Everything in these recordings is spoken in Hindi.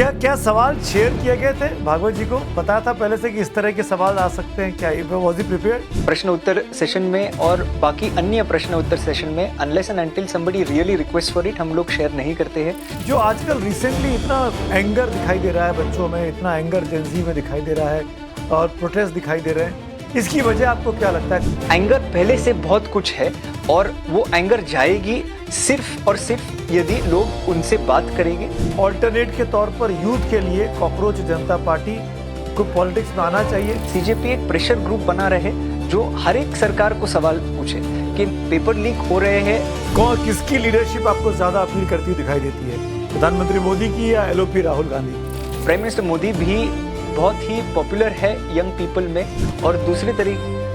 क्या क्या सवाल शेयर किए गए थे भागवत जी को? बताया था पहले से कि इस तरह के सवाल आ सकते हैं? क्या वाज ही प्रिपेयर्ड? प्रश्न उत्तर सेशन में और बाकी अन्य प्रश्न उत्तर सेशन में unless and until somebody really request for it हम लोग शेयर नहीं करते हैं। जो आजकल रिसेंटली इतना एंगर दिखाई दे रहा है बच्चों में, इतना एंगर जेंजी में दिखाई दे रहा है और प्रोटेस्ट दिखाई दे रहे हैं, इसकी वजह आपको क्या लगता है? एंगर पहले से बहुत कुछ है और वो एंगर जाएगी सिर्फ और सिर्फ यदि लोग उनसे बात करेंगे। ऑल्टरनेट के तौर पर यूथ के लिए कॉकरोच जनता पार्टी को पॉलिटिक्स में आना चाहिए। सीजेपी एक प्रेशर ग्रुप बना रहे जो हर एक सरकार को सवाल पूछे कि पेपर लीक हो रहे हैं। कौन किसकी लीडरशिप आपको ज्यादा अपील करती दिखाई देती है, प्रधानमंत्री मोदी की या LOP Rahul Gandhi? Prime minister Modi भी बहुत ही पॉपुलर है यंग पीपल में, और दूसरी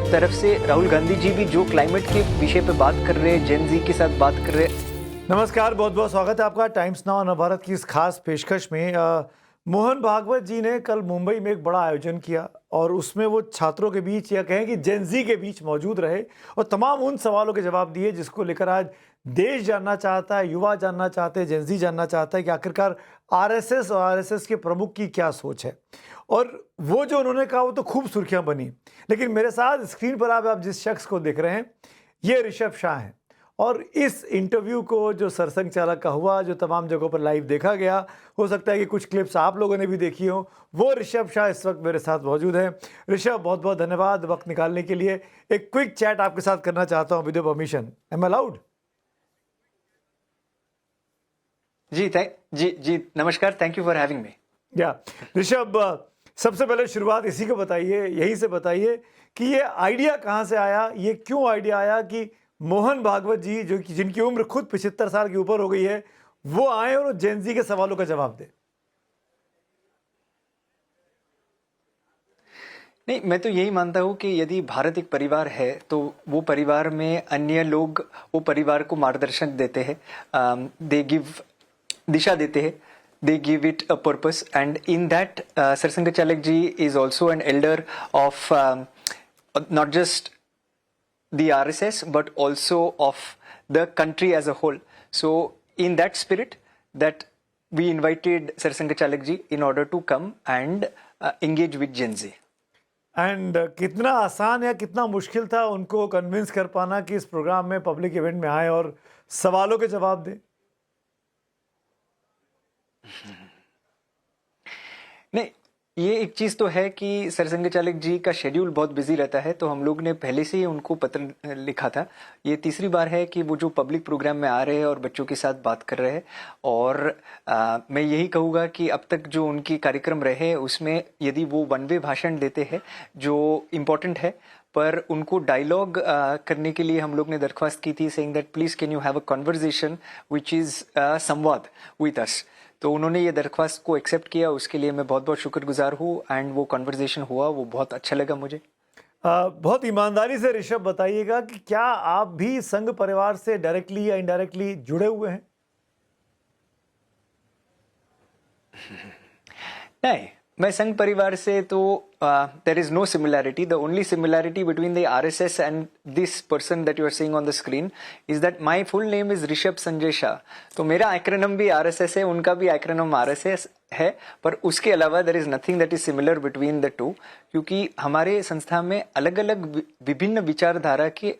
तरफ से राहुल गांधी जी भी जो क्लाइमेट के विषय पे बात कर रहे हैं, जेन जी के साथ बात कर रहे हैं। नमस्कार, बहुत बहुत स्वागत है आपका टाइम्स नाउ नवभारत की इस खास पेशकश में। मोहन भागवत जी ने कल मुंबई में एक बड़ा आयोजन किया और उसमें वो छात्रों के बीच या कहें कि जेनजी के बीच मौजूद रहे और तमाम उन सवालों के जवाब दिए जिसको लेकर आज देश जानना चाहता है, युवा जानना चाहते हैं, जेनजी जानना चाहता है कि आखिरकार आरएसएस और आरएसएस के प्रमुख की क्या सोच है। और वो जो उन्होंने कहा वो तो खूब सुर्खियां बनी। लेकिन मेरे साथ स्क्रीन पर आप जिस शख्स को देख रहे हैं ये ऋषभ शाह हैं, और इस इंटरव्यू को जो सरसंघ चालक का हुआ, जो तमाम जगहों पर लाइव देखा गया, हो सकता है कि कुछ क्लिप्स आप लोगों ने भी देखी हो, वो ऋषभ शाह इस वक्त मेरे साथ मौजूद है। ऋषभ, बहुत बहुत धन्यवाद वक्त निकालने के लिए। एक क्विक चैट आपके साथ करना चाहता हूँ with your permission, am I allowed? जी नमस्कार, thank you for having me. या ऋषभ, सबसे पहले शुरुआत इसी को बताइए, यहीं से बताइए कि ये आइडिया कहाँ से आया, ये क्यों आइडिया आया कि मोहन भागवत जी जो कि जिनकी उम्र खुद 75 साल के ऊपर हो गई है, वो आए और जेनजी के सवालों का जवाब दें? नहीं, मैं तो यही मानता हूँ कि यदि भारत एक परिवार है तो वो परिवार में अन्य लोग वो परिवार को मार्गदर्शन देते हैं, दे गिव दिशा देते हैं, they give it a purpose, and in that Sarsanghcha Chalak ji is also an elder of not just the RSS but also of the country as a whole. So in that spirit that we invited Sarsanghcha Chalak ji in order to come and engage with Gen Z. And कितना आसान या कितना मुश्किल था उनको कन्विंस कर पाना कि इस प्रोग्राम में, पब्लिक इवेंट में आए और सवालों के जवाब दें? नहीं, ये एक चीज तो है कि सरसंघ चालक जी का शेड्यूल बहुत बिजी रहता है, तो हम लोग ने पहले से ही उनको पत्र लिखा था। ये तीसरी बार है कि वो जो पब्लिक प्रोग्राम में आ रहे हैं और बच्चों के साथ बात कर रहे हैं, और मैं यही कहूँगा कि अब तक जो उनके कार्यक्रम रहे उसमें यदि वो वन वे भाषण देते हैं जो इम्पोर्टेंट है, पर उनको डायलॉग करने के लिए हम लोग ने दरख्वास्त की थी, saying that please can you have a conversation which is संवाद विद अस। तो उन्होंने ये दरख्वास्त को एक्सेप्ट किया, उसके लिए मैं बहुत बहुत शुक्रगुजार हूँ, एंड वो कन्वर्सेशन हुआ, वो बहुत अच्छा लगा मुझे। बहुत ईमानदारी से ऋषभ बताइएगा कि क्या आप भी संघ परिवार से डायरेक्टली या इनडायरेक्टली जुड़े हुए हैं? नहीं, मैं संघ परिवार से तो there is no similarity. The only similarity between the RSS and this person that you are seeing on the screen is that my full name is Rishabh Sanjay Shah. तो मेरा एक्रोनिम भी आरएसएस है, उनका भी एक्रोनिम आरएसएस है, पर उसके अलावा there is nothing that is similar between the two, क्योंकि हमारे संस्था में अलग अलग विभिन्न विचारधारा के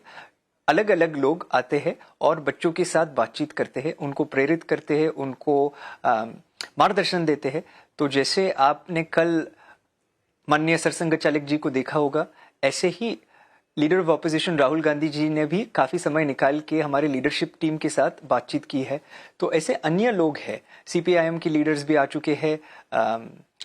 अलग अलग लोग आते हैं और बच्चों के साथ बातचीत करते हैं, उनको प्रेरित करते हैं, उनको मार्गदर्शन देते हैं। तो जैसे आपने कल माननीय सरसंघ चालक जी को देखा होगा, ऐसे ही leader of opposition Rahul Gandhi ji ने भी काफी समय निकाल के हमारे लीडरशिप टीम के साथ बातचीत की है। तो ऐसे अन्य लोग हैं, सीपीआईएम के लीडर्स भी आ चुके हैं,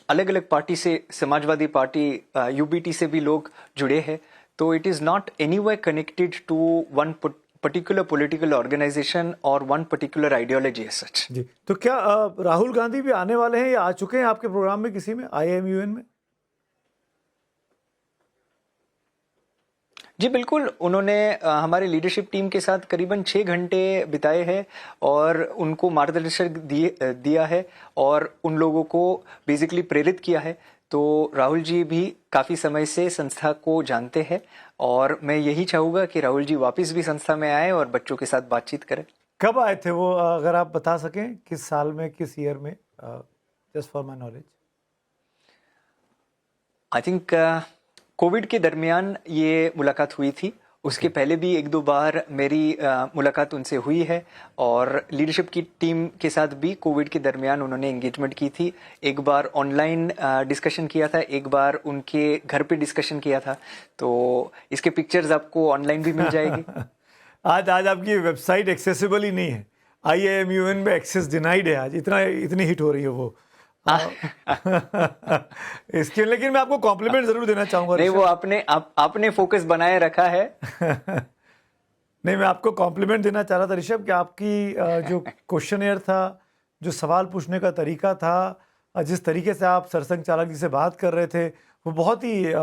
अलग अलग पार्टी से, समाजवादी पार्टी, यूबीटी से भी लोग जुड़े हैं। तो it is not anyway connected to one particular political organization or one particular ideology as such. जी, तो क्या राहुल गांधी भी आने वाले हैं या आ चुके हैं आपके प्रोग्राम में किसी में, IIMUN में? जी बिल्कुल, उन्होंने हमारे लीडरशिप टीम के साथ करीबन 6 घंटे बिताए हैं और उनको मार्गदर्शन दिया है और उन लोगों को बेसिकली प्रेरित किया है। तो राहुल जी भी काफी समय से संस्था को जानते हैं और मैं यही चाहूंगा कि राहुल जी वापस भी संस्था में आए और बच्चों के साथ बातचीत करें। कब आए थे वो, अगर आप बता सकें, किस साल में, किस ईयर में? Just for my knowledge. I think Covid के दरमियान ये मुलाकात हुई थी। उसके पहले भी एक दो बार मेरी मुलाकात उनसे हुई है और लीडरशिप की टीम के साथ भी कोविड के दरमियान उन्होंने एंगेजमेंट की थी। एक बार ऑनलाइन डिस्कशन किया था, एक बार उनके घर पे डिस्कशन किया था। तो इसके पिक्चर्स आपको ऑनलाइन भी मिल जाएगी। आज आपकी वेबसाइट एक्सेसिबल ही नहीं है, IIMUN में एक्सेस डिनाइड है आज, इतनी हिट हो रही है वो। इसके लेकिन मैं आपको कॉम्प्लीमेंट जरूर देना चाहूंगा। नहीं, वो आपने फोकस बनाए रखा है। नहीं, मैं आपको कॉम्प्लीमेंट देना चाह रहा था ऋषभ कि आपकी जो क्वेश्चनियर था, जो सवाल पूछने का तरीका था, जिस तरीके से आप सरसंघ चालक जी से बात कर रहे थे, वो बहुत ही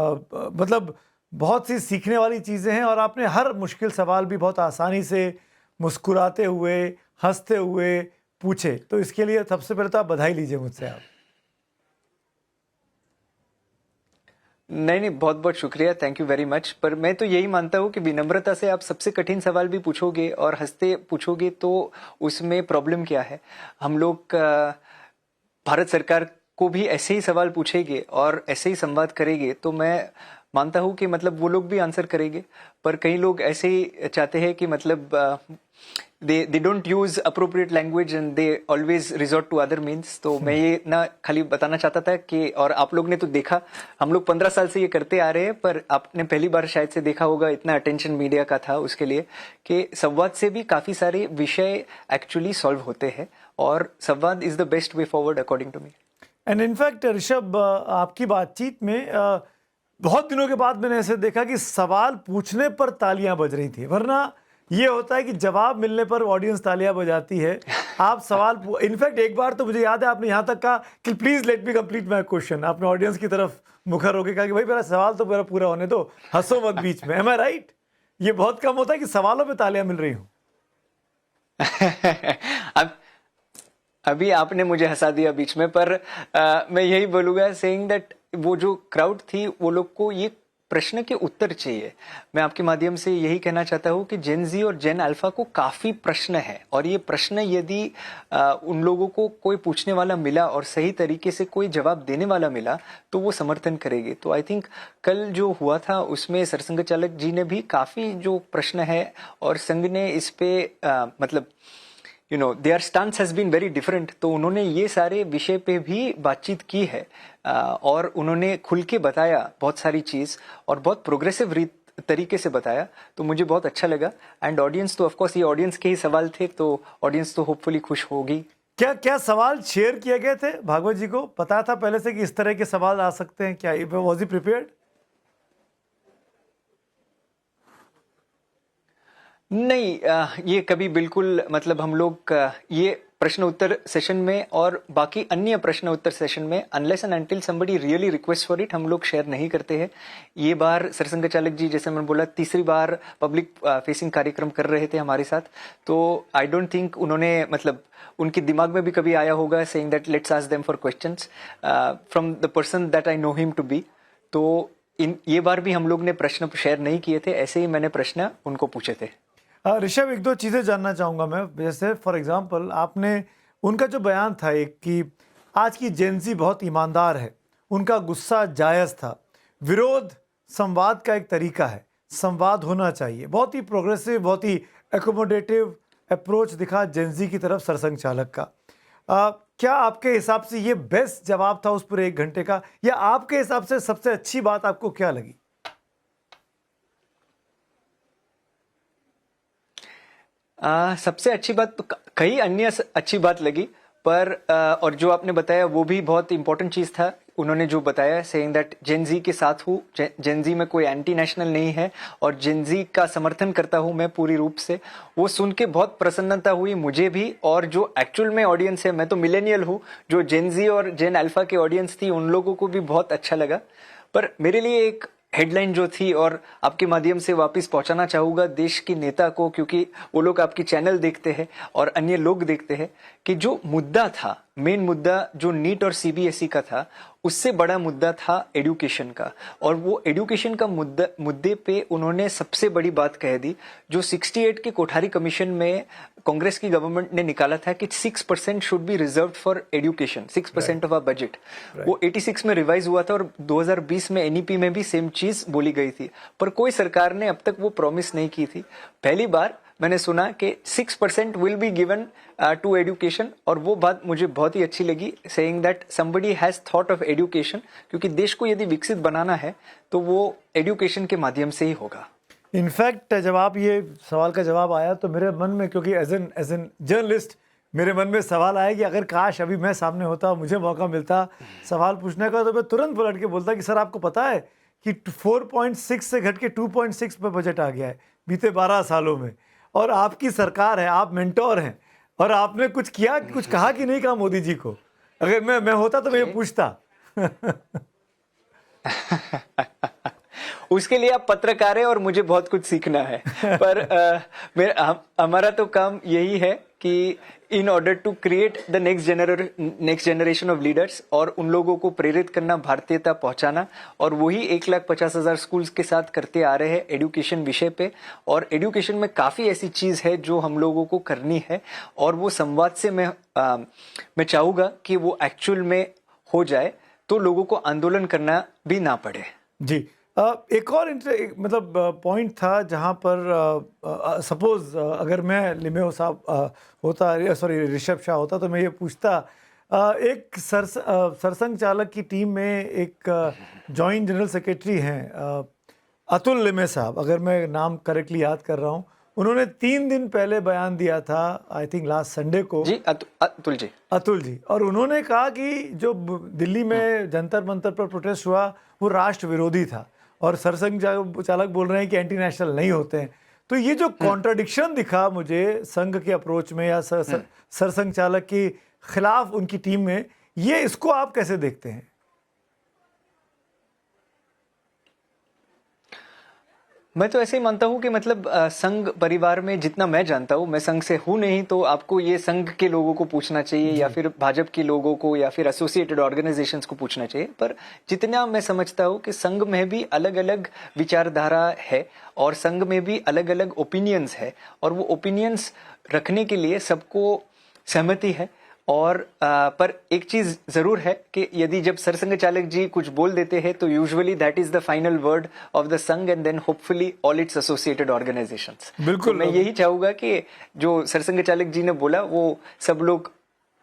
मतलब बहुत सी सीखने वाली चीज़ें हैं। और आपने हर मुश्किल सवाल भी बहुत आसानी से मुस्कुराते हुए, हंसते हुए पूछे। तो इसके लिए सबसे पहले तो आप बधाई लीजिए मुझसे आप। नहीं, बहुत बहुत शुक्रिया, थैंक यू वेरी मच। पर मैं तो यही मानता हूँ कि विनम्रता से आप सबसे कठिन सवाल भी पूछोगे और हंसते पूछोगे तो उसमें प्रॉब्लम क्या है। हम लोग भारत सरकार को भी ऐसे ही सवाल पूछेंगे और ऐसे ही संवाद करेंगे तो मैं मानता हूँ कि मतलब वो लोग भी आंसर करेंगे। पर कई लोग ऐसे ही चाहते हैं कि मतलब they don't use appropriate language and they always resort to other means। तो मैं ये ना खाली बताना चाहता था कि, और आप लोग ने तो देखा, हम लोग 15 साल से ये करते आ रहे हैं, पर आपने पहली बार शायद से देखा होगा, इतना अटेंशन मीडिया का था उसके लिए, कि संवाद से भी काफी सारे विषय एक्चुअली सॉल्व होते हैं और संवाद is the best way forward according to me. And in fact Rishabh, आपकी बातचीत में बहुत दिनों के बाद मैंने ऐसे देखा कि सवाल पूछने पर तालियां बज रही थी, वरना ये होता है कि जवाब मिलने पर ऑडियंस तालियां बजाती है। आप सवाल इनफैक्ट एक बार तो मुझे याद है आपने यहाँ तक कहा कि please let me complete my question. आपने ऑडियंस की तरफ मुखर होकर कहा कि भाई मेरा सवाल तो मेरा पूरा होने दो, हंसो मत बीच में। एम आई राइट? ये बहुत कम होता है कि सवालों पे तालियां मिल रही हूँ। अभी आपने मुझे हंसा दिया बीच में, पर मैं यही बोलूंगा सेइंग दैट वो जो क्राउड थी वो लोग को ये प्रश्न के उत्तर चाहिए। मैं आपके माध्यम से यही कहना चाहता हूँ कि जेन जी और जेन अल्फा को काफी प्रश्न है और ये प्रश्न यदि उन लोगों को कोई पूछने वाला मिला और सही तरीके से कोई जवाब देने वाला मिला तो वो समर्थन करेंगे। तो आई थिंक कल जो हुआ था उसमें सरसंघ चालक जी ने भी काफी जो प्रश्न है और संघ ने इस पे मतलब their stance has been very different। तो उन्होंने ये सारे विषय पे भी बातचीत की है और उन्होंने खुल के बताया बहुत सारी चीज और बहुत प्रोग्रेसिव तरीके से बताया। तो मुझे बहुत अच्छा लगा। एंड ऑडियंस तो ऑफ कोर्स ये ऑडियंस के ही सवाल थे, तो ऑडियंस तो होपफुली खुश होगी। क्या सवाल शेयर किए गए थे? भागवत जी को पता था पहले से कि इस तरह के सवाल आ सकते हैं? क्या वाज ही प्रिपेयर्ड? नहीं, ये कभी बिल्कुल मतलब हम लोग ये प्रश्न उत्तर सेशन में और बाकी अन्य प्रश्न उत्तर सेशन में unless and until somebody really request for it हम लोग शेयर नहीं करते हैं। ये बार सरसंघ चालक जी, जैसे मैंने बोला, तीसरी बार पब्लिक फेसिंग कार्यक्रम कर रहे थे हमारे साथ। तो आई डोंट थिंक उन्होंने मतलब उनके दिमाग में भी कभी आया होगा saying that let's ask them for questions from the person that I know him to be. तो ये बार भी हम लोग ने प्रश्न शेयर नहीं किए थे, ऐसे ही मैंने प्रश्न उनको पूछे थे। ऋषभ, एक दो चीज़ें जानना चाहूँगा मैं। जैसे फॉर एग्जांपल आपने उनका जो बयान था एक कि आज की जेनजी बहुत ईमानदार है, उनका गुस्सा जायज़ था, विरोध संवाद का एक तरीका है, संवाद होना चाहिए, बहुत ही प्रोग्रेसिव, बहुत ही एकोमोडेटिव अप्रोच दिखा जेनजी की तरफ सरसंघ चालक का। क्या आपके हिसाब से ये बेस्ट जवाब था उस पूरे 1 घंटे का, या आपके हिसाब से सबसे अच्छी बात आपको क्या लगी? सबसे अच्छी बात तो कई अन्य अच्छी बात लगी, पर और जो आपने बताया वो भी बहुत इंपॉर्टेंट चीज था। उन्होंने जो बताया सेइंग दैट जेनजी के साथ हूँ, जेनजी में कोई एंटी नेशनल नहीं है और जेनजी का समर्थन करता हूँ मैं पूरी रूप से। वो सुन के बहुत प्रसन्नता हुई मुझे भी, और जो एक्चुअल में ऑडियंस है, मैं तो मिलेनियल हूँ, जो जेनजी और जेन अल्फा की ऑडियंस थी उन लोगों को भी बहुत अच्छा लगा। पर मेरे लिए एक हेडलाइन जो थी, और आपके माध्यम से वापस पहुंचाना चाहूंगा देश की नेता को, क्योंकि वो लोग आपकी चैनल देखते हैं और अन्य लोग देखते हैं, कि जो मुद्दा था मेन मुद्दा जो नीट और सीबीएसई का था, उससे बड़ा मुद्दा था एजुकेशन का। और वो एजुकेशन का मुद्दे पे उन्होंने सबसे बड़ी बात कह दी, जो 68 के कोठारी कमीशन में कांग्रेस की गवर्नमेंट ने निकाला था कि 6% should be reserved for education, 6% of our budget. वो 86 में रिवाइज हुआ था और 2020 में एनईपी में भी सेम चीज बोली गई थी, पर कोई सरकार ने अब तक वो प्रॉमिस नहीं की थी। पहली बार मैंने सुना कि 6% will be given to education, और वो बात मुझे बहुत ही अच्छी लगी, saying that somebody has thought of education, क्योंकि देश को यदि विकसित बनाना है तो वो एजुकेशन के माध्यम से ही होगा। इनफैक्ट जब आप ये सवाल का जवाब आया तो मेरे मन में, क्योंकि एज एन जर्नलिस्ट मेरे मन में सवाल आया कि अगर काश अभी मैं सामने होता, मुझे मौका मिलता सवाल पूछने का, तो मैं तुरंत पलट के बोलता कि सर आपको पता है कि 4.6 से घट के 2.6 पे बजट आ गया है बीते 12 सालों में, और आपकी सरकार है, आप मेंटोर हैं, और आपने कुछ किया, कुछ कहा कि नहीं कहा मोदी जी को? अगर मैं होता तो मैं ये पूछता। उसके लिए आप पत्रकार हैं और मुझे बहुत कुछ सीखना है, पर हमारा तो काम यही है कि in order to create the next generation of leaders, और उन लोगों को प्रेरित करना, भारतीयता पहुंचाना, और वही 1,50,000 स्कूल्स के साथ करते आ रहे हैं एजुकेशन विषय पे। और एजुकेशन में काफी ऐसी चीज है जो हम लोगों को करनी है, और वो संवाद से मैं चाहूंगा कि वो एक्चुअल में हो जाए, तो लोगों को आंदोलन करना भी ना पड़े। जी, एक और मतलब पॉइंट था जहां पर सपोज अगर मैं लिमेहो साहब होता, सॉरी ऋषभ शाह होता, तो मैं ये पूछता, एक सरसंघ चालक की टीम में एक जॉइंट जनरल सेक्रेटरी हैं अतुल लिमे साहब, अगर मैं नाम करेक्टली याद कर रहा हूं, उन्होंने 3 दिन पहले बयान दिया था, आई थिंक लास्ट संडे को। जी, अतुल जी, और उन्होंने कहा कि जो दिल्ली में जंतर मंतर पर प्रोटेस्ट हुआ वो राष्ट्र विरोधी था, और सरसंघ चालक बोल रहे हैं कि एंटी नेशनल नहीं होते हैं। तो ये जो कॉन्ट्रडिक्शन दिखा मुझे संघ के अप्रोच में या सरसंघ चालक के खिलाफ उनकी टीम में, ये इसको आप कैसे देखते हैं? मैं तो ऐसे ही मानता हूं कि मतलब संघ परिवार में जितना मैं जानता हूं, मैं संघ से हूं नहीं, तो आपको ये संघ के लोगों को पूछना चाहिए, या फिर भाजपा के लोगों को, या फिर एसोसिएटेड ऑर्गेनाइजेशंस को पूछना चाहिए। पर जितना मैं समझता हूं कि संघ में भी अलग अलग विचारधारा है, और संघ में भी अलग अलग ओपिनियंस है, और वो ओपिनियंस रखने के लिए सबको सहमति है। और पर एक चीज जरूर है कि यदि जब सरसंघ चालक जी कुछ बोल देते हैं, तो usually that is the final word of the Sangh, and then hopefully all its associated organisations. बिल्कुल, तो मैं यही चाहूंगा कि जो सरसंघ चालक जी ने बोला वो सब लोग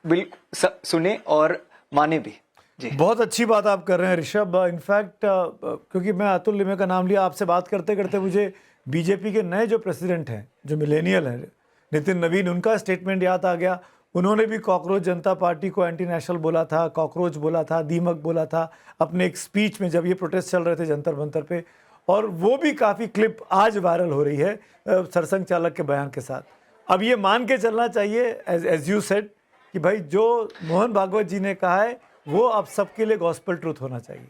बिल्कुल सुने और माने भी। जी, बहुत अच्छी बात आप कर रहे हैं ऋषभ। इनफैक्ट क्योंकि मैं अतुल लिमे का नाम लिया, आपसे बात करते करते मुझे बीजेपी के नए जो प्रेसिडेंट हैं, जो मिलेनियल हैं, नितिन नवीन, उनका स्टेटमेंट याद आ गया। उन्होंने भी कॉकरोच जनता पार्टी को एंटी नेशनल बोला था, कॉकरोच बोला था, दीमक बोला था अपने एक स्पीच में जब ये प्रोटेस्ट चल रहे थे जंतर मंतर पे, और वो भी काफ़ी क्लिप आज वायरल हो रही है सरसंघ चालक के बयान के साथ। अब ये मान के चलना चाहिए एज यू सेड कि भाई जो मोहन भागवत जी ने कहा है वो अब सबके लिए गॉस्पेल ट्रूथ होना चाहिए।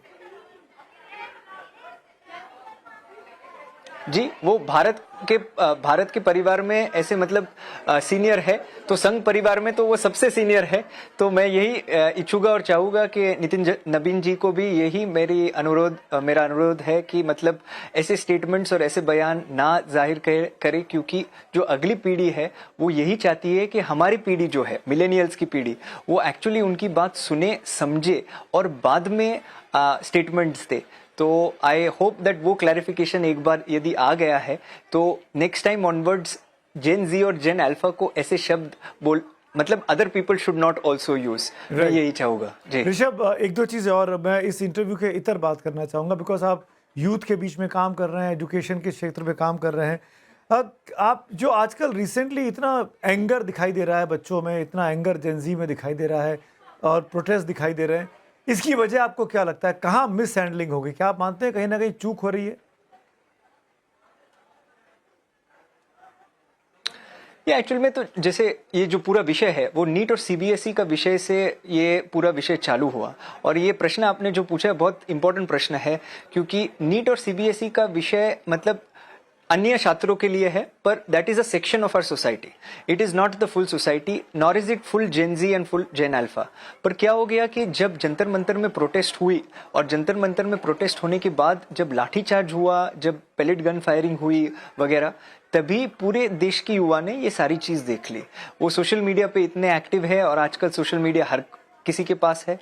जी, वो भारत के परिवार में ऐसे मतलब सीनियर है, तो संघ परिवार में तो वो सबसे सीनियर है। तो मैं यही इच्छूंगा और चाहूंगा कि नितिन नवीन जी को भी यही मेरा अनुरोध है कि मतलब ऐसे स्टेटमेंट्स और ऐसे बयान ना जाहिर करे, क्योंकि जो अगली पीढ़ी है वो यही चाहती है कि हमारी पीढ़ी जो है, मिलेनियल्स की पीढ़ी, वो एक्चुअली उनकी बात सुने, समझे और बाद में स्टेटमेंट्स दे। तो आई होप दैट वो क्लैरिफिकेशन एक बार यदि आ गया है, तो नेक्स्ट टाइम ऑनवर्ड्स जेन जी और जेन अल्फा को ऐसे शब्द मतलब other people should not also use. मैं यही चाहूंगा। जी ऋषभ, एक दो चीज़ें और मैं इस इंटरव्यू के इतर बात करना चाहूँगा, बिकॉज आप यूथ के बीच में काम कर रहे हैं, एजुकेशन के क्षेत्र में काम कर रहे हैं। आप जो आजकल रिसेंटली इतना एंगर दिखाई दे रहा है बच्चों में, इतना एंगर जेनजी में दिखाई दे रहा है और प्रोटेस्ट दिखाई दे रहे हैं, इसकी वजह आपको क्या लगता है? कहाँ मिस हैंडलिंग होगी? क्या आप मानते हैं कहीं ना कहीं चूक हो रही है? ये एक्चुअल में तो जैसे ये जो पूरा विषय है वो नीट और सीबीएसई का विषय से ये पूरा विषय चालू हुआ, और ये प्रश्न आपने जो पूछा है बहुत इंपॉर्टेंट प्रश्न है, क्योंकि नीट और सीबीएसई का विषय मतलब अन्य छात्रों के लिए है, पर that is a section of our society. It is not the full society, nor is it full gen Z and full gen alpha. पर क्या हो गया कि जब जंतर मंतर में प्रोटेस्ट हुई और जंतर मंतर में प्रोटेस्ट होने के बाद जब लाठीचार्ज हुआ, जब पेलेट गन फायरिंग हुई वगैरह, तभी पूरे देश की युवा ने ये सारी चीज देख ली. वो सोशल मीडिया पे इतने एक्टिव है और आजकल सोशल मीडिया हर किसी के पास है,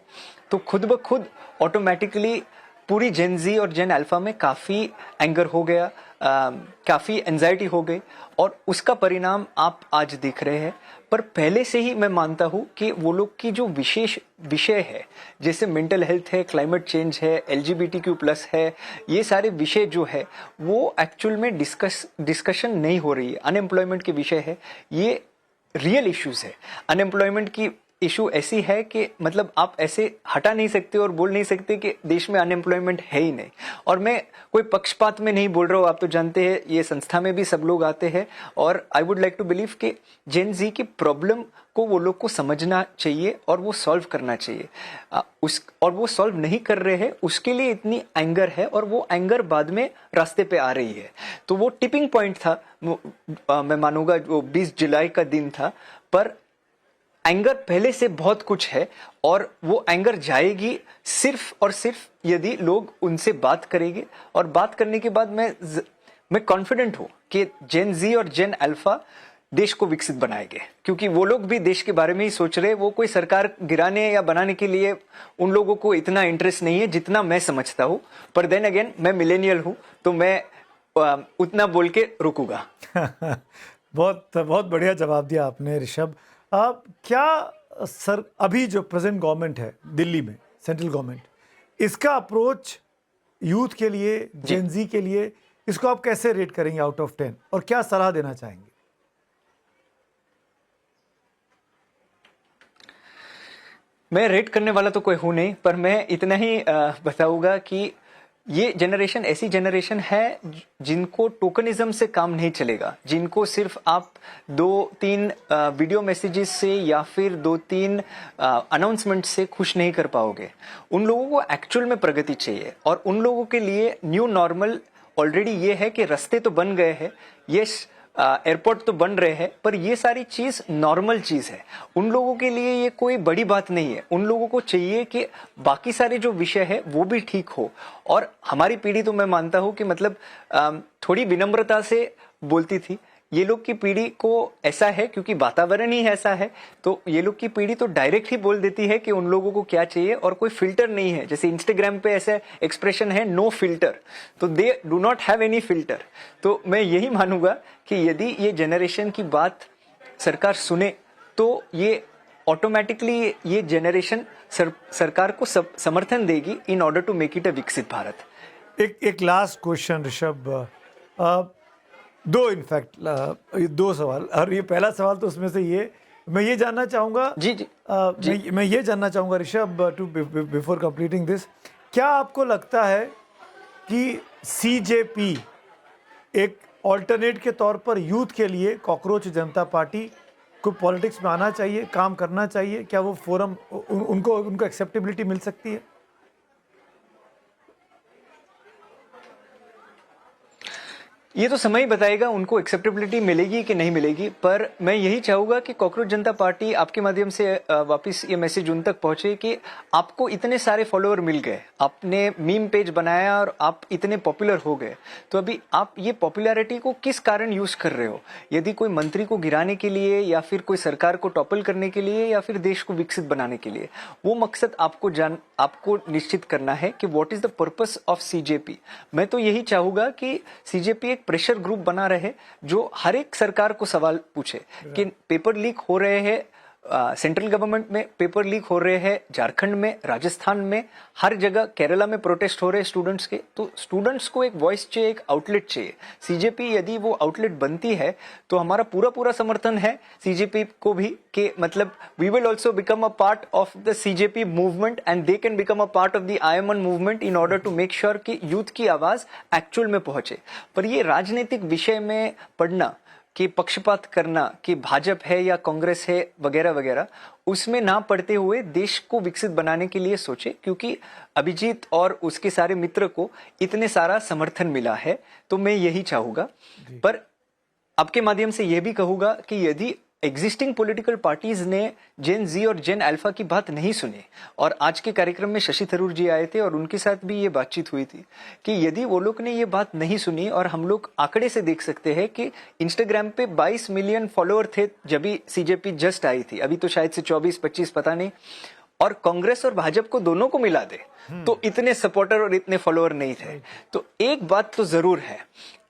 तो खुद ब खुद ऑटोमेटिकली पूरी जेन जी और जेन अल्फा में काफी एंगर हो गया, काफी एंजाइटी हो गई और उसका परिणाम आप आज देख रहे हैं. पर पहले से ही मैं मानता हूं कि वो लोग की जो विशेष विषय है, जैसे मेंटल हेल्थ है, क्लाइमेट चेंज है, LGBTQ+ है, ये सारे विषय जो है वो एक्चुअल में डिस्कशन नहीं हो रही है. अनएम्प्लॉयमेंट के विषय है, ये रियल इश्यूज है. अनएम्प्लॉयमेंट की इशू ऐसी है कि मतलब आप ऐसे हटा नहीं सकते और बोल नहीं सकते कि देश में अनएम्प्लॉयमेंट है ही नहीं. और मैं कोई पक्षपात में नहीं बोल रहा हूँ, आप तो जानते हैं ये संस्था में भी सब लोग आते हैं और I would like to believe कि जेन जी की प्रॉब्लम को वो लोग को समझना चाहिए और वो सॉल्व करना चाहिए. और वो सॉल्व नहीं कर रहे हैं, उसके लिए इतनी एंगर है और वो एंगर बाद में रास्ते पे आ रही है. तो वो टिपिंग पॉइंट था, मैं मानूंगा वो 20 जुलाई का दिन था. पर एंगर पहले से बहुत कुछ है और वो एंगर जाएगी सिर्फ और सिर्फ यदि लोग उनसे बात करेंगे. और बात करने के बाद मैं कॉन्फिडेंट हूं कि जेन जी और जेन अल्फा देश को विकसित बनाएंगे, क्योंकि वो लोग भी देश के बारे में ही सोच रहे. वो कोई सरकार गिराने या बनाने के लिए उन लोगों को इतना इंटरेस्ट नहीं है जितना मैं समझता हूं. पर देन अगेन मैं मिलेनियल हूं तो मैं उतना बोल के रुकूंगा. बहुत बहुत बढ़िया जवाब दिया आपने ऋषभ. क्या सर अभी जो प्रेजेंट गवर्नमेंट है दिल्ली में, सेंट्रल गवर्नमेंट, इसका अप्रोच यूथ के लिए, जेन जी के लिए, इसको आप कैसे रेट करेंगे आउट ऑफ 10 और क्या सलाह देना चाहेंगे? मैं रेट करने वाला तो कोई हूं नहीं, पर मैं इतना ही बताऊंगा कि ये जनरेशन ऐसी जनरेशन है जिनको टोकनिज्म से काम नहीं चलेगा, जिनको सिर्फ आप 2-3 वीडियो मैसेजेस से या फिर 2-3 अनाउंसमेंट से खुश नहीं कर पाओगे. उन लोगों को एक्चुअल में प्रगति चाहिए और उन लोगों के लिए न्यू नॉर्मल ऑलरेडी ये है कि रास्ते तो बन गए हैं, यस एयरपोर्ट तो बन रहे हैं, पर ये सारी चीज नॉर्मल चीज है. उन लोगों के लिए ये कोई बड़ी बात नहीं है. उन लोगों को चाहिए कि बाकी सारे जो विषय है वो भी ठीक हो. और हमारी पीढ़ी तो मैं मानता हूं कि मतलब थोड़ी विनम्रता से बोलती थी. ये लोग की पीढ़ी को ऐसा है क्योंकि वातावरण ही ऐसा है, तो ये लोग की पीढ़ी तो डायरेक्ट ही बोल देती है कि उन लोगों को क्या चाहिए और कोई फिल्टर नहीं है. जैसे इंस्टाग्राम पे ऐसा एक्सप्रेशन है, नो फिल्टर, तो they do not have any filter. तो मैं यही मानूंगा कि यदि ये जनरेशन की बात सरकार सुने तो ये ऑटोमेटिकली ये जनरेशन सरकार को समर्थन देगी in order to make it a Viksit Bharat. एक लास्ट क्वेश्चन ऋषभ, दो सवाल, और ये पहला सवाल तो उसमें से ये मैं ये जानना चाहूँगा मैं ये जानना चाहूँगा Rishabh, to before completing this, क्या आपको लगता है कि CJP एक ऑल्टरनेट के तौर पर यूथ के लिए कॉकरोच जनता पार्टी को पॉलिटिक्स में आना चाहिए, काम करना चाहिए? क्या वो फोरम उनको एक्सेप्टेबिलिटी मिल सकती है? ये तो समय ही बताएगा उनको एक्सेप्टेबिलिटी मिलेगी कि नहीं मिलेगी. पर मैं यही चाहूंगा कि कॉकरोच जनता पार्टी आपके माध्यम से वापस ये मैसेज उन तक पहुंचे कि आपको इतने सारे फॉलोअर मिल गए, आपने मीम पेज बनाया और आप इतने पॉपुलर हो गए, तो अभी आप ये पॉपुलैरिटी को किस कारण यूज कर रहे हो? यदि कोई मंत्री को गिराने के लिए या फिर कोई सरकार को टॉपल करने के लिए या फिर देश को विकसित बनाने के लिए, वो मकसद आपको निश्चित करना है कि what is the purpose of CJP. मैं तो यही चाहूंगा कि CJP एक प्रेशर ग्रुप बना रहे जो हर एक सरकार को सवाल पूछे कि पेपर लीक हो रहे हैं सेंट्रल गवर्नमेंट में, पेपर लीक हो रहे हैं झारखंड में, राजस्थान में, हर जगह, केरला में प्रोटेस्ट हो रहे हैं स्टूडेंट्स के. तो स्टूडेंट्स को एक वॉइस चाहिए, एक आउटलेट चाहिए. CJP यदि वो आउटलेट बनती है तो हमारा पूरा समर्थन है CJP को भी कि मतलब we will also become a part of the CJP movement and they can become a part of the IMN movement in order to make sure कि यूथ की आवाज एक्चुअल में पहुंचे. पर ये राजनीतिक विषय में पढ़ना कि पक्षपात करना कि भाजपा है या कांग्रेस है वगैरह वगैरह, उसमें ना पड़ते हुए देश को विकसित बनाने के लिए सोचे, क्योंकि अभिजीत और उसके सारे मित्र को इतने सारा समर्थन मिला है। तो मैं यही चाहूंगा। पर आपके माध्यम से यह भी कहूंगा कि यदि एग्जिस्टिंग पॉलिटिकल पार्टीज ने जेन जी और जेन अल्फा की बात नहीं सुनी, और आज के कार्यक्रम में शशि थरूर जी आए थे और उनके साथ भी ये बातचीत हुई थी कि यदि वो लोग ने ये बात नहीं सुनी, और हम लोग आंकड़े से देख सकते हैं कि इंस्टाग्राम पे 22 मिलियन फॉलोअर थे जब भी सीजेपी जस्ट आई थी, अभी तो शायद से 24-25 पता नहीं, और कांग्रेस और भाजपा को दोनों को मिला दे तो इतने सपोर्टर और इतने फॉलोअर नहीं थे। तो एक बात तो जरूर है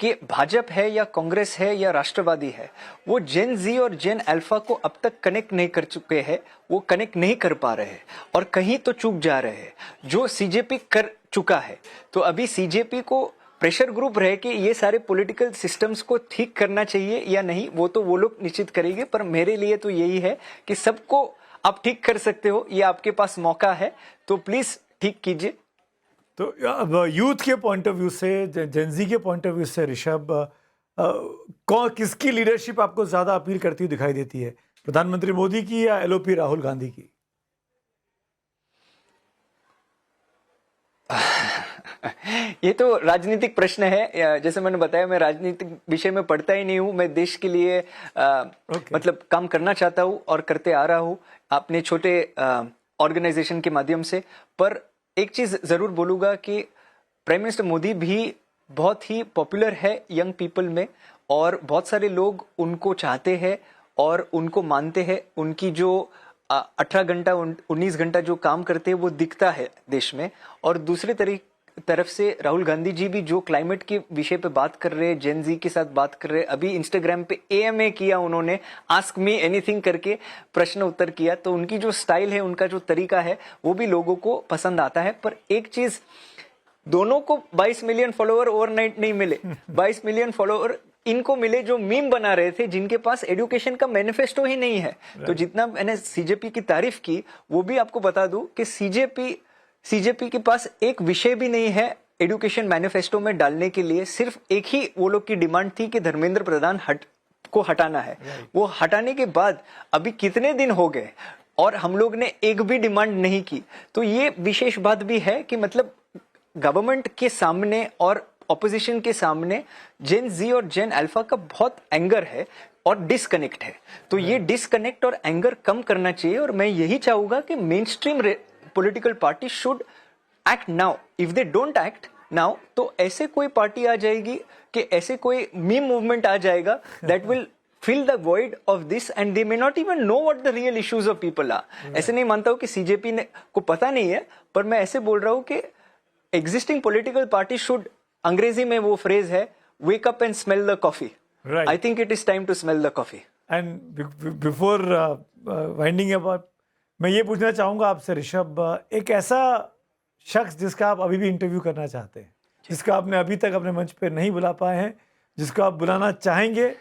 कि भाजपा है या कांग्रेस है या राष्ट्रवादी है, वो जेन जी और जेन अल्फा को अब तक कनेक्ट नहीं कर चुके हैं, वो कनेक्ट नहीं कर पा रहे हैं और कहीं तो चूक जा रहे हैं जो सीजेपी कर चुका है। तो अभी सीजेपी को प्रेशर ग्रुप रहे कि ये सारे पॉलिटिकल सिस्टम्स को ठीक करना चाहिए या नहीं, वो तो वो लोग निश्चित करेंगे। पर मेरे लिए तो यही है कि सबको आप ठीक कर सकते हो, ये आपके पास मौका है, तो प्लीज ठीक कीजिए। तो अब यूथ के पॉइंट ऑफ व्यू से, जेनजी के पॉइंट ऑफ व्यू से ऋषभ, कौन किसकी लीडरशिप आपको ज्यादा अपील करती हुई दिखाई देती है, प्रधानमंत्री मोदी की या एलओपी राहुल गांधी की? ये तो राजनीतिक प्रश्न है। जैसे मैंने बताया, मैं राजनीतिक विषय में पढ़ता ही नहीं हूं। मैं देश के लिए मतलब काम करना चाहता हूं और करते आ रहा हूं अपने छोटे ऑर्गेनाइजेशन के माध्यम से। पर एक चीज जरूर बोलूंगा कि प्राइम मिनिस्टर मोदी भी बहुत ही पॉपुलर है यंग पीपल में, और बहुत सारे लोग उनको चाहते हैं और उनको मानते हैं। उनकी जो 18 घंटा 19 घंटा जो काम करते हैं वो दिखता है देश में। और दूसरे तरफ से राहुल गांधी जी भी जो क्लाइमेट के विषय पे बात कर रहे हैं, जेन जी के साथ बात कर रहे हैं। अभी इंस्टाग्राम पे AMA किया उन्होंने, आस्क मी एनीथिंग करके प्रश्न उत्तर किया। तो उनकी जो स्टाइल है, उनका जो तरीका है, वो भी लोगों को पसंद आता है। पर एक चीज, दोनों को 22 मिलियन फॉलोअर ओवरनाइट नहीं मिले। 22 मिलियन फॉलोअर इनको मिले जो मीम बना रहे थे, जिनके पास एजुकेशन का मैनिफेस्टो ही नहीं है। तो जितना मैंने सीजेपी की तारीफ की, वो भी आपको बता दूं कि सीजेपी के पास एक विषय भी नहीं है एजुकेशन मैनिफेस्टो में डालने के लिए। सिर्फ एक ही वो लोग की डिमांड थी कि धर्मेंद्र प्रधान को हटाना है। वो हटाने के बाद अभी कितने दिन हो गए और हम लोग ने एक भी डिमांड नहीं की। तो ये विशेष बात भी है कि मतलब गवर्नमेंट के सामने और ऑपोजिशन के सामने जेन जी और जेन अल्फा का बहुत एंगर है और डिसकनेक्ट है। तो ये डिसकनेक्ट और एंगर कम करना चाहिए। और मैं यही चाहूंगा कि main stream political party should act now. If they don't act now, तो ऐसे कोई पार्टी आ जाएगी कि ऐसे कोई मीम मूवमेंट आ जाएगा that will fill the void of this and they may not even know what the real issues of people are. ऐसे नहीं मानता हूं कि सीजेपी ने को पता नहीं है, पर मैं ऐसे बोल रहा हूं कि existing political party should, अंग्रेजी में वो फ्रेज है, wake up and smell the coffee. Right. I think it is time to smell the coffee. And before winding up, मैं ये पूछना चाहूंगा आपसे ऋषभ, एक ऐसा शख्स जिसका आप अभी भी इंटरव्यू करना चाहते हैं, जिसका आपने अभी तक अपने मंच पे नहीं बुला पाए हैं, जिसको आप बुलाना चाहेंगे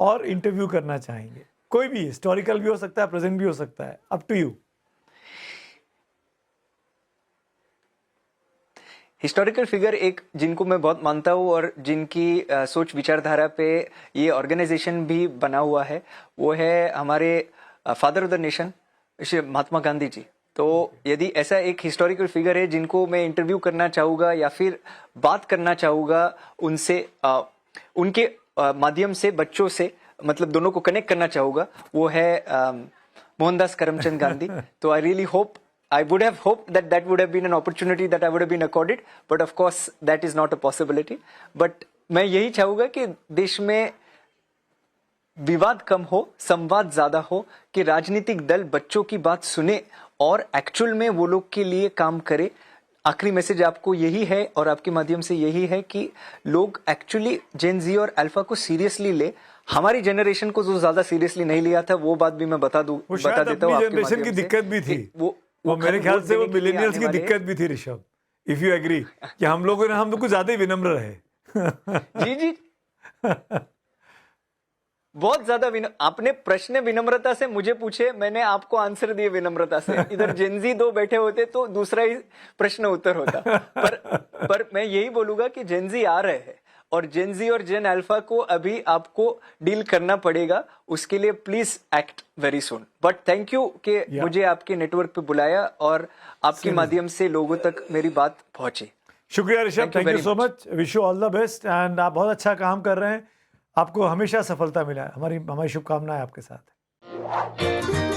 और इंटरव्यू करना चाहेंगे, कोई भी, हिस्टोरिकल भी हो सकता है, प्रेजेंट भी हो सकता है, up to you. Historical figure एक जिनको मैं बहुत मानता हूँ और जिनकी सोच विचारधारा पे ये ऑर्गेनाइजेशन भी बना हुआ है, वो है हमारे father of the nation Shri Mahatma Gandhi ji. तो यदि ऐसा एक हिस्टोरिकल फिगर है जिनको मैं इंटरव्यू करना चाहूंगा या फिर बात करना चाहूंगा उनसे, उनके माध्यम से बच्चों से, मतलब दोनों को कनेक्ट करना चाहूंगा, वो है मोहनदास करमचंद गांधी। तो I really hope, I would have hoped that would have been an opportunity that I would have been accorded, but of course that is not a possibility. But मैं यही चाहूंगा कि देश में विवाद कम हो, संवाद ज्यादा हो, कि राजनीतिक दल बच्चों की बात सुने और एक्चुअल में वो लोग के लिए काम करे। आखिरी मैसेज आपको यही है और आपके माध्यम से यही है कि लोग एक्चुअली जेन जी और अल्फा को सीरियसली ले। हमारी जनरेशन को जो ज्यादा सीरियसली नहीं लिया था, वो बात भी मैं बता देता हूँ। जनरेशन की दिक्कत भी थी, वो मेरे ख्याल से वो मिलेनियल्स की दिक्कत भी थी ऋषभ, इफ यू एग्री, कि हम लोग कुछ ज्यादा ही विनम्र रहे। जी बहुत ज्यादा आपने प्रश्न विनम्रता से मुझे पूछे, मैंने आपको आंसर दिए विनम्रता से। इधर जेनजी दो बैठे होते तो दूसरा ही प्रश्न उत्तर होता। पर मैं यही बोलूंगा कि जेनजी आ रहे हैं और जेन जी और जेन अल्फा को अभी आपको डील करना पड़ेगा, उसके लिए please act very soon. But thank you कि मुझे आपके नेटवर्क पे बुलाया और आपके माध्यम से लोगों तक मेरी बात पहुंची। शुक्रिया Rishabh, thank you so very much, wish you all the best and आप बहुत अच्छा काम कर रहे हैं, आपको हमेशा सफलता मिला है, हमारी शुभकामनाएं आपके साथ है।